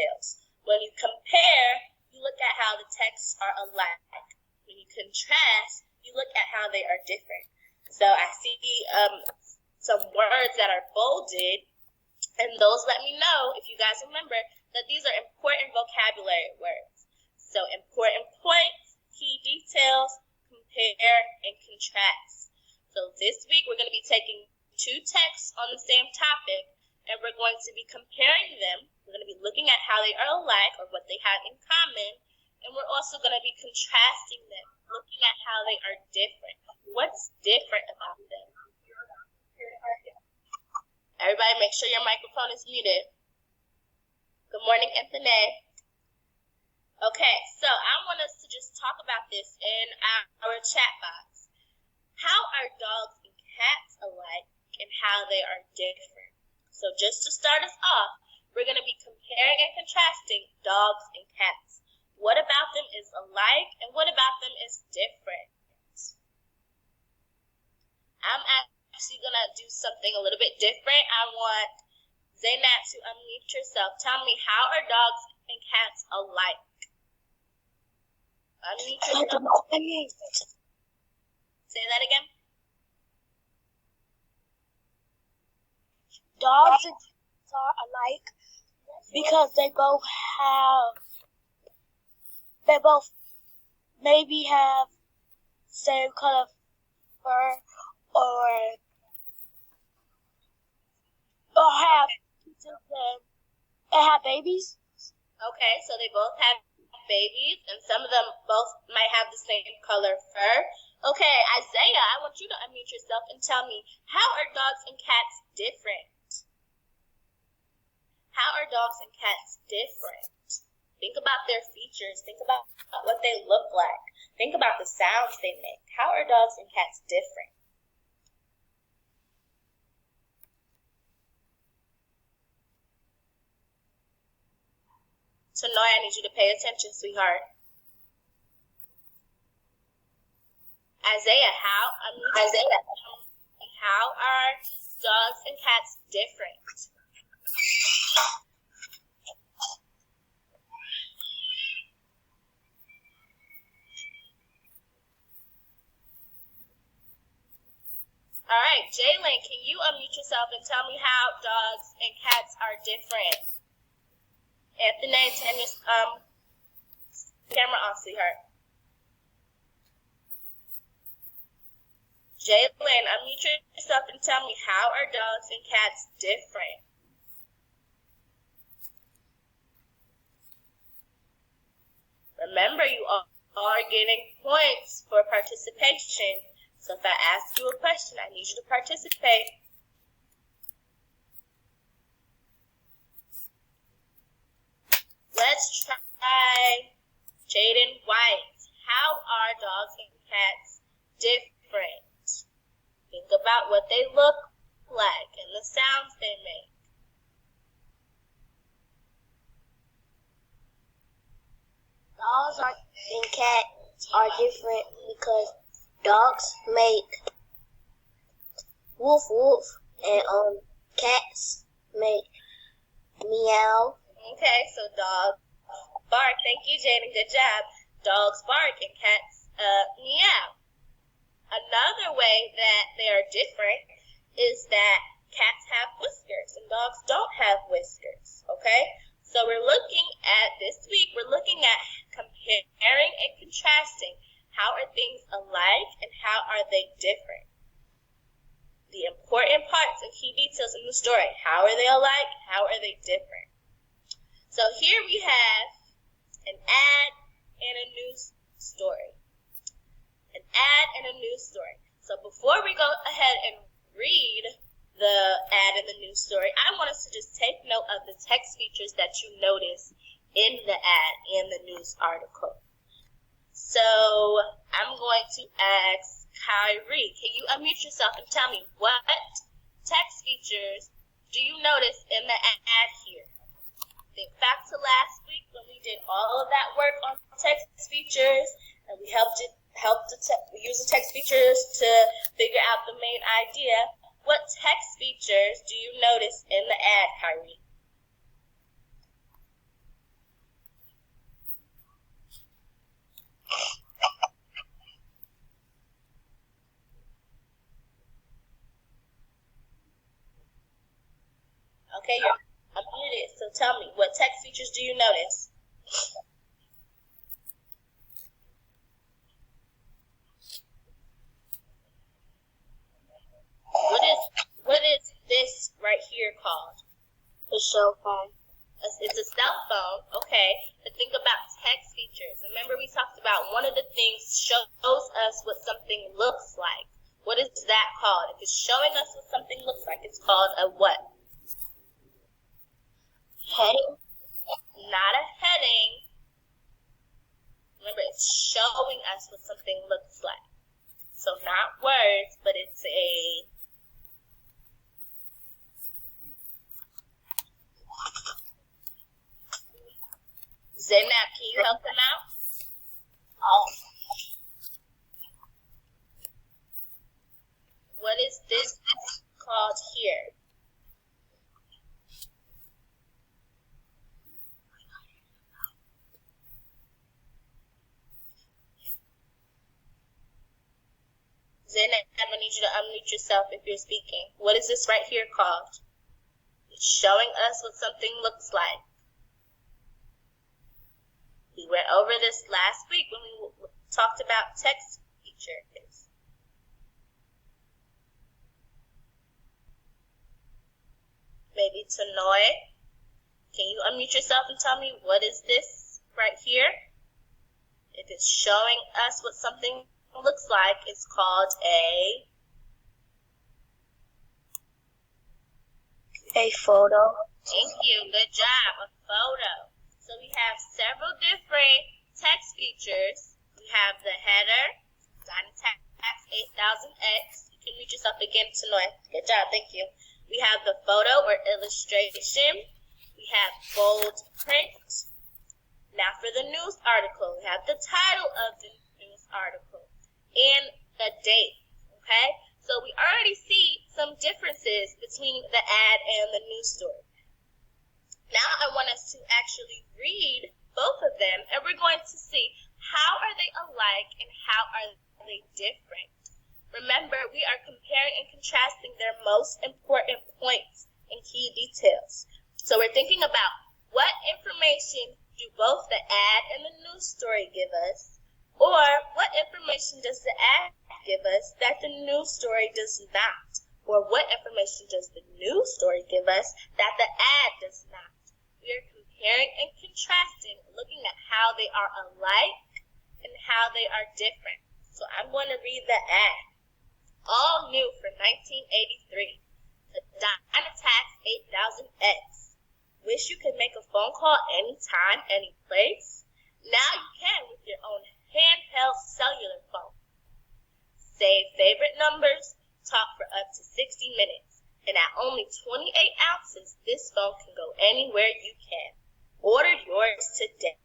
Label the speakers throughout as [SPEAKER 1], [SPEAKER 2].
[SPEAKER 1] details. When you compare, you look at how the texts are alike. When you contrast, you look at how they are different. So I see some words that are bolded, and those let me know, if you guys remember, that these are important vocabulary words. So important points, key details, compare, and contrast. So this week we're going to be taking two texts on the same topic, and we're going to be comparing them. We're going to be looking at how they are alike or what they have in common, and we're also going to be contrasting them, looking at how they are different. What's different about them? Everybody make sure your microphone is muted. Good morning, Anthony. Okay, so I want us to just talk about this in our chat box. How are dogs and cats alike and how they are different? So just to start us off, we're going to be comparing and contrasting dogs and cats. What about them is alike and what about them is different? I'm actually going to do something a little bit different. I want Zaynab to unmute yourself. Tell me, how are dogs and cats alike? Unmute yourself. Say that again.
[SPEAKER 2] Dogs and cats are alike because they both maybe have same color fur or have babies.
[SPEAKER 1] Okay, so they both have babies, and some of them both might have the same color fur. Okay, Isaiah, I want you to unmute yourself and tell me, how are dogs and cats different? How are dogs and cats different? Think about their features. Think about what they look like. Think about the sounds they make. How are dogs and cats different? So, Noy, I need you to pay attention, sweetheart. Isaiah, how are dogs and cats different? All right, Jalen, can you unmute yourself and tell me how dogs and cats are different? Anthony, turn your camera off, sweetheart. Jalen, unmute yourself and tell me, how are dogs and cats different? Remember, you are getting points for participation. So if I ask you a question, I need you to participate. Let's try Jaden White. How are dogs and cats different? Think about what they look like and the sounds they make.
[SPEAKER 2] Dogs and cats are different because dogs make woof woof and cats make meow.
[SPEAKER 1] Okay, so dogs bark. Thank you, Jaden. Good job. Dogs bark and cats meow. Another way that they are different is that cats have whiskers and dogs don't have whiskers. Okay, so we're looking at this week. We're looking at comparing and contrasting. How are things alike and how are they different? The important parts and key details in the story. How are they alike? How are they different? So here we have an ad and a news story. An ad and a news story. So before we go ahead and read the ad and the news story, I want us to just take note of the text features that you notice in the ad and the news article. So I'm going to ask Kyrie, can you unmute yourself and tell me what text features do you notice in the ad here? Think back to last week when we did all of that work on text features, and we we used the text features to figure out the main idea. What text features do you notice in the ad, Kyrie? Okay, you're unmuted. So tell me, what text features do you notice? What is this right here called?
[SPEAKER 2] The cell phone.
[SPEAKER 1] It's a cell phone, okay. But think about text features. Remember we talked about one of the things shows us what something looks like. What is that called? If it's showing us what something looks like, it's called a what?
[SPEAKER 2] Heading.
[SPEAKER 1] Not a heading. Remember, it's showing us what something looks like. So not words, but it's a Zainab, can you help them out? What is this called here? Zainab, I need you to unmute yourself if you're speaking. What is this right here called? It's showing us what something looks like. We went over this last week when we talked about text features. Maybe Tanoy, can you unmute yourself and tell me what is this right here? If it's showing us what something looks like, it's called
[SPEAKER 2] a photo.
[SPEAKER 1] Thank you, good job, a photo. So we have several different text features. We have the header, Dynatax 8000X. You can read yourself again, Tanoy. Good job, thank you. We have the photo or illustration. We have bold print. Now for the news article, we have the title of the news article and the date, okay? So we already see some differences between the ad and the news story. Now I want us to actually read both of them, and we're going to see how are they alike and how are they different. Remember, we are comparing and contrasting their most important points and key details. So we're thinking about what information do both the ad and the news story give us, or what information does the ad give us that the news story does not, or what information does the news story give us that the ad does not. We are comparing and contrasting, looking at how they are alike and how they are different. So I'm going to read the ad. All new for 1983, the Dynatax 8000X. Wish you could make a phone call anytime, any place? Now you can with your own handheld cellular phone. Save favorite numbers, talk for up to 60 minutes, and at only 28 ounces, this phone can go anywhere you can. Order yours today.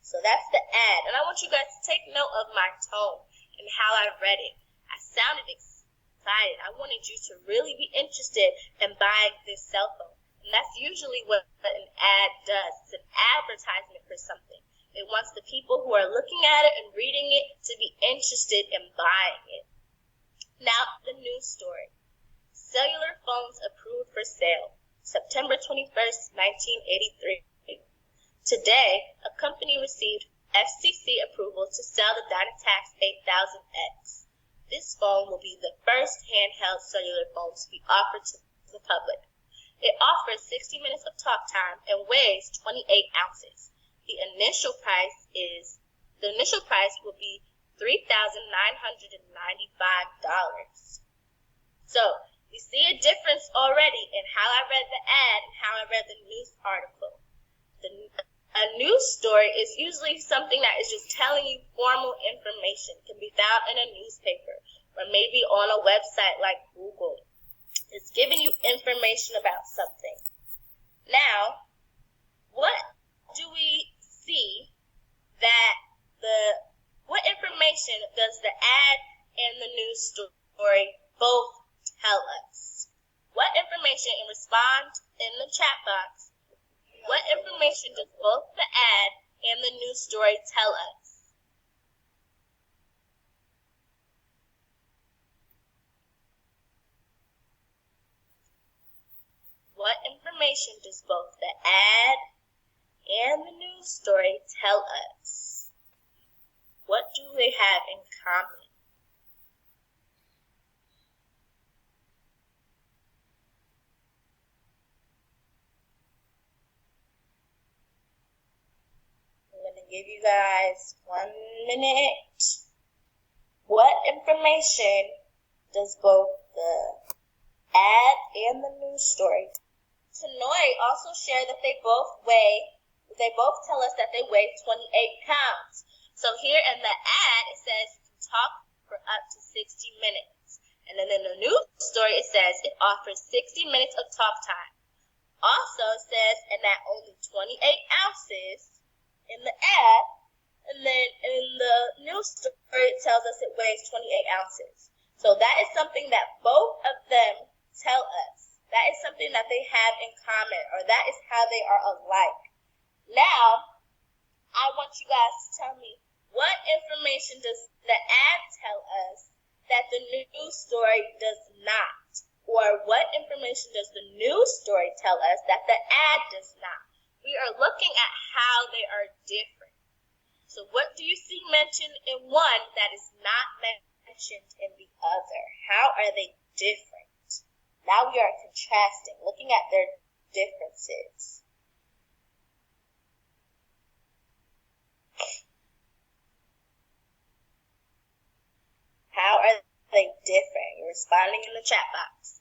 [SPEAKER 1] So that's the ad, and I want you guys to take note of my tone and how I read it. I sounded excited. I wanted you to really be interested in buying this cell phone. And that's usually what an ad does. It's an advertisement for something. It wants the people who are looking at it and reading it to be interested in buying it. Now, the news story. Cellular phones approved for sale. September 21st, 1983. Today, a company received FCC approval to sell the Dynatax 8000X. This phone will be the first handheld cellular phone to be offered to the public. It offers 60 minutes of talk time and weighs 28 ounces. The initial price will be $3,995. So you see a difference already in how I read the ad and how I read the news article. A news story is usually something that is just telling you formal information. It can be found in a newspaper or maybe on a website like Google. It's giving you information about something. Now, what do we see that what information does the ad and the news story both tell us? What information, and respond in the chat box, what information does both the ad and the news story tell us? What information information does both the ad and the news story tell us? What do they have in common? I'm going to give you guys 1 minute. What information does both the ad and the news story? Tanoi also shared that they both tell us that they weigh 28 pounds. So here in the ad, it says you can talk for up to 60 minutes. And then in the news story, it says it offers 60 minutes of talk time. Also, it says, and that only 28 ounces in the ad. And then in the news story, it tells us it weighs 28 ounces. So that is something that both of them tell us. That is something that they have in common, or that is how they are alike. Now, I want you guys to tell me, what information does the ad tell us that the news story does not? Or what information does the news story tell us that the ad does not? We are looking at how they are different. So what do you see mentioned in one that is not mentioned in the other? How are they different? Now we are contrasting, looking at their differences. How are they different? You're responding in the chat box.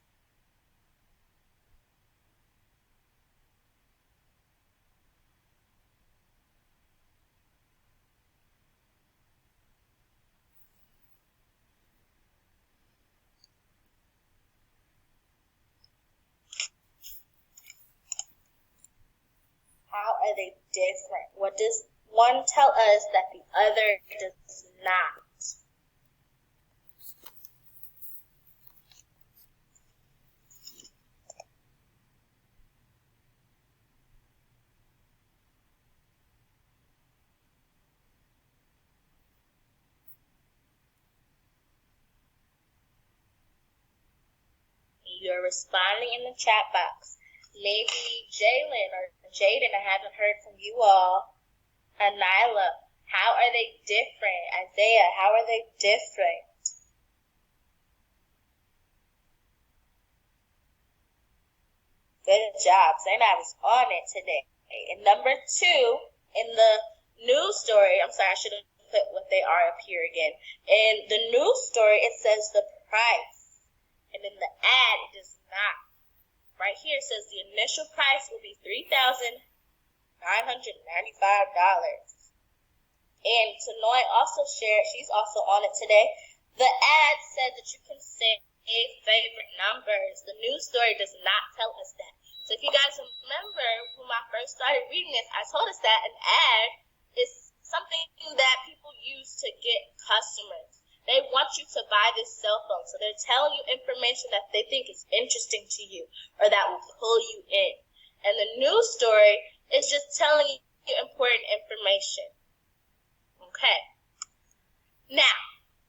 [SPEAKER 1] How are they different? What does one tell us that the other does not? You're responding in the chat box. Maybe Jalen or Jaden, I haven't heard from you all. Anila, how are they different? Isaiah, how are they different? Good job. Zainab was on it today. And number 2, in the news story, I'm sorry, I should have put what they are up here again. In the news story, it says the price. And in the ad, it does not. Right here, it says the initial price will be $3,995. And Tanoi also shared, she's also on it today, the ad said that you can save favorite numbers. The news story does not tell us that. So if you guys remember when I first started reading this, I told us that an ad is something that people use to get customers. They want you to buy this cell phone, so they're telling you information that they think is interesting to you or that will pull you in. And the news story is just telling you important information. Okay. Now,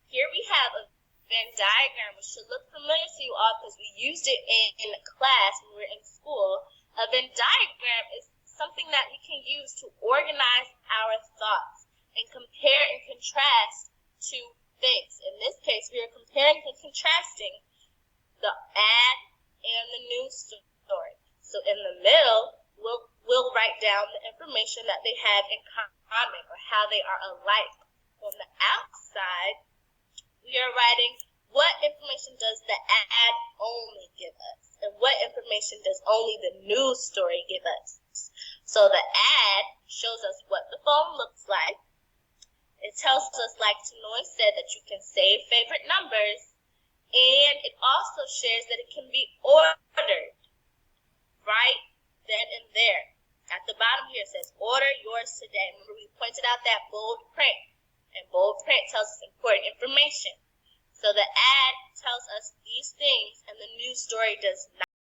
[SPEAKER 1] here we have a Venn diagram, which should look familiar to you all because we used it in class when we were in school. A Venn diagram is something that we can use to organize our thoughts and compare and contrast two things. In this case, we are comparing and contrasting the ad and the news story. So in the middle, we'll write down the information that they have in common or how they are alike. On the outside, we are writing what information does the ad only give us and what information does only the news story give us. So the ad shows us what the phone looks like. It tells us, like Tanoi said, that you can save favorite numbers, and it also shares that it can be ordered right then and there. At the bottom here it says, order yours today. Remember, we pointed out that bold print, and bold print tells us important information. So the ad tells us these things, and the news story does